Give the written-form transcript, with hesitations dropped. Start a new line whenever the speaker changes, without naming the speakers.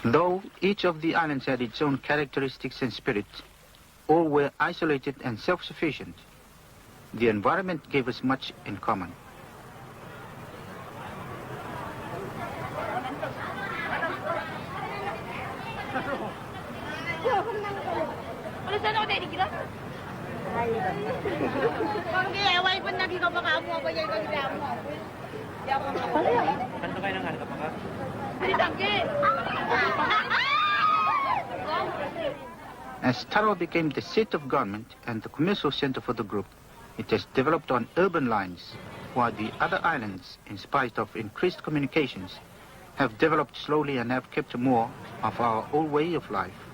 Though each of the islands had its own characteristics and spirit, all were isolated and self-sufficient. The environment gave us much in common. As Taro became the seat of government and the commercial center for the group, it has developed on urban lines, while the other islands, in spite of increased communications, have developed slowly and have kept more of our old way of life.